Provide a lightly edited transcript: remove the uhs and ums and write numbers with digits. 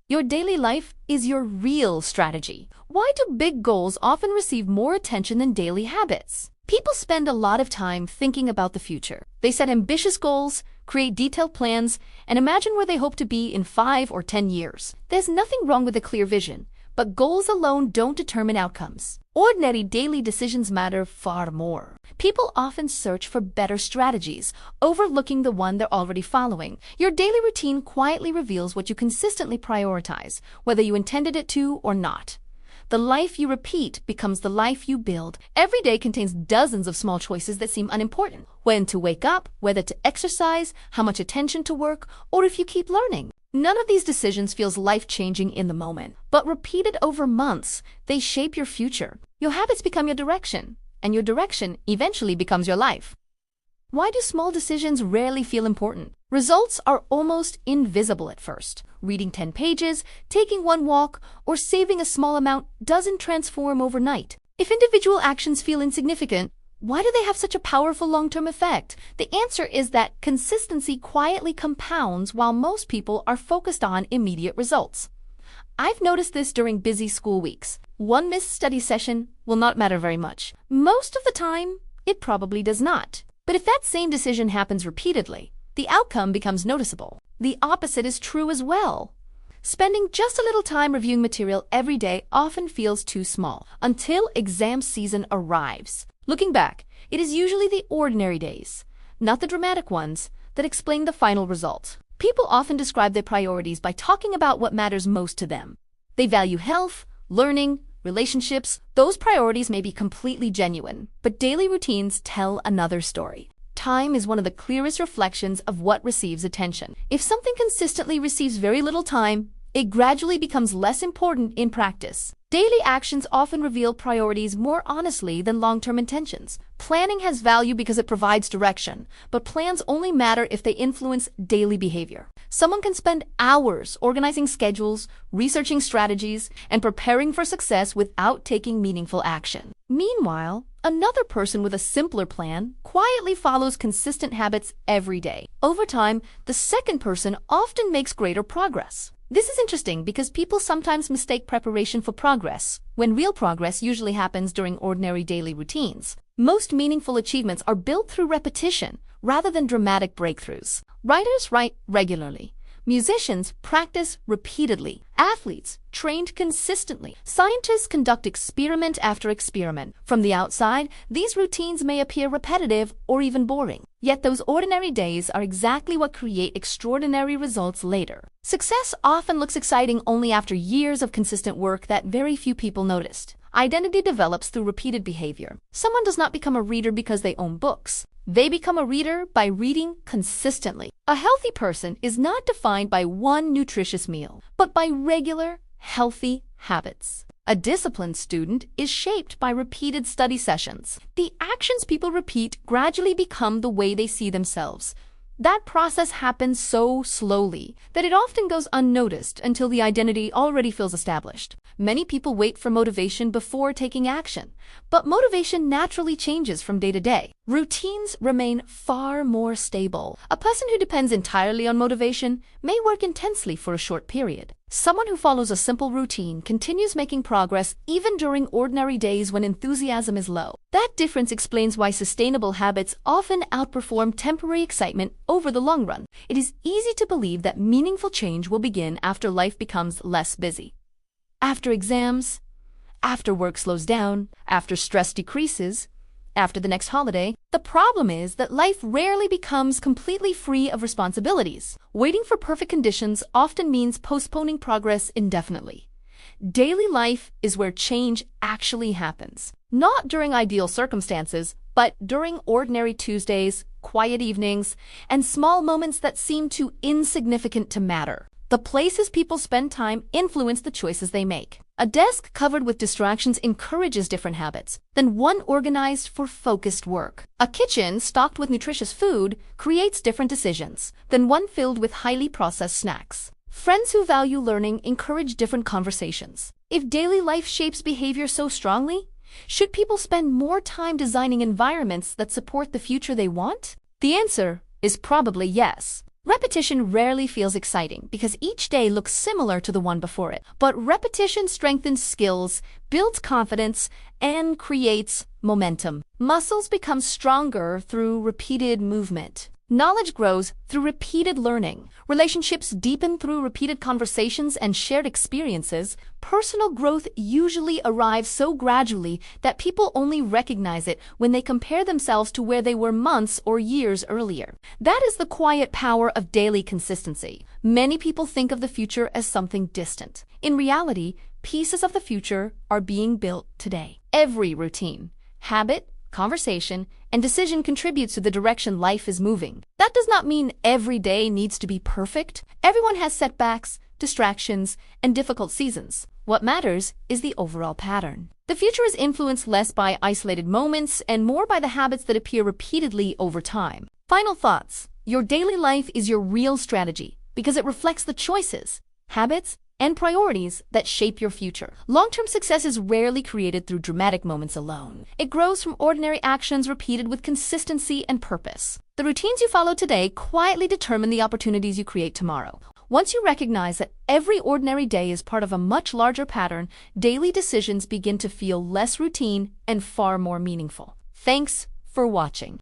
Your daily life is your real strategy. Why do big goals often receive more attention than daily habits? People spend a lot of time thinking about the future. They set ambitious goals, create detailed plans, and imagine where they hope to be in 5 or 10 years. There's nothing wrong with a clear vision, but goals alone don't determine outcomes. Ordinary daily decisions matter far more. People often search for better strategies, overlooking the one they're already following. Your daily routine quietly reveals what you consistently prioritize, whether you intended it to or not. The life you repeat becomes the life you build. Every day contains dozens of small choices that seem unimportant. When to wake up, whether to exercise, how much attention to work, or if you keep learning. None of these decisions feels life-changing in the moment, but repeated over months, they shape your future. Your habits become your direction, and your direction eventually becomes your life. Why do small decisions rarely feel important? Results are almost invisible at first. Reading 10 pages, taking one walk, or saving a small amount doesn't transform overnight. If individual actions feel insignificant, why do they have such a powerful long-term effect? The answer is that consistency quietly compounds while most people are focused on immediate results. I've noticed this during busy school weeks. One missed study session will not matter very much. Most of the time, it probably does not. But if that same decision happens repeatedly, the outcome becomes noticeable. The opposite is true as well. Spending just a little time reviewing material every day often feels too small until exam season arrives. Looking back, it is usually the ordinary days, not the dramatic ones, that explain the final result. People often describe their priorities by talking about what matters most to them. They value health, learning, relationships. Those priorities may be completely genuine, but daily routines tell another story. Time is one of the clearest reflections of what receives attention. If something consistently receives very little time, it gradually becomes less important in practice. Daily actions often reveal priorities more honestly than long-term intentions. Planning has value because it provides direction, but plans only matter if they influence daily behavior. Someone can spend hours organizing schedules, researching strategies, and preparing for success without taking meaningful action. Meanwhile, another person with a simpler plan quietly follows consistent habits every day. Over time, the second person often makes greater progress. This is interesting because people sometimes mistake preparation for progress, when real progress usually happens during ordinary daily routines. Most meaningful achievements are built through repetition rather than dramatic breakthroughs. Writers write regularly. Musicians practice repeatedly. Athletes trained consistently. Scientists conduct experiment after experiment. From the outside, these routines may appear repetitive or even boring. Yet those ordinary days are exactly what create extraordinary results later. Success often looks exciting only after years of consistent work that very few people noticed. Identity develops through repeated behavior. Someone does not become a reader because they own books. They become a reader by reading consistently. A healthy person is not defined by one nutritious meal, but by regular, healthy habits. A disciplined student is shaped by repeated study sessions. The actions people repeat gradually become the way they see themselves. That process happens so slowly that it often goes unnoticed until the identity already feels established. Many people wait for motivation before taking action, but motivation naturally changes from day to day. Routines remain far more stable. A person who depends entirely on motivation may work intensely for a short period. Someone who follows a simple routine continues making progress even during ordinary days when enthusiasm is low. That difference explains why sustainable habits often outperform temporary excitement over the long run. It is easy to believe that meaningful change will begin after life becomes less busy. After exams, after work slows down, after stress decreases, after the next holiday. The problem is that life rarely becomes completely free of responsibilities. Waiting for perfect conditions often means postponing progress indefinitely. Daily life is where change actually happens. Not during ideal circumstances, but during ordinary Tuesdays, quiet evenings, and small moments that seem too insignificant to matter. The places people spend time influence the choices they make. A desk covered with distractions encourages different habits than one organized for focused work. A kitchen stocked with nutritious food creates different decisions than one filled with highly processed snacks. Friends who value learning encourage different conversations. If daily life shapes behavior so strongly, should people spend more time designing environments that support the future they want? The answer is probably yes. Repetition rarely feels exciting because each day looks similar to the one before it. But repetition strengthens skills, builds confidence, and creates momentum. Muscles become stronger through repeated movement. Knowledge grows through repeated learning. Relationships deepen through repeated conversations and shared experiences. Personal growth usually arrives so gradually that people only recognize it when they compare themselves to where they were months or years earlier. That is the quiet power of daily consistency. Many people think of the future as something distant. In reality, pieces of the future are being built today. Every routine, habit, conversation, and decision contributes to the direction life is moving. That does not mean every day needs to be perfect. Everyone has setbacks, distractions, and difficult seasons. What matters is the overall pattern. The future is influenced less by isolated moments and more by the habits that appear repeatedly over time. Final thoughts. Your daily life is your real strategy because it reflects the choices, habits, and priorities that shape your future. Long-term success is rarely created through dramatic moments alone. It grows from ordinary actions repeated with consistency and purpose. The routines you follow today quietly determine the opportunities you create tomorrow. Once you recognize that every ordinary day is part of a much larger pattern, daily decisions begin to feel less routine and far more meaningful. Thanks for watching.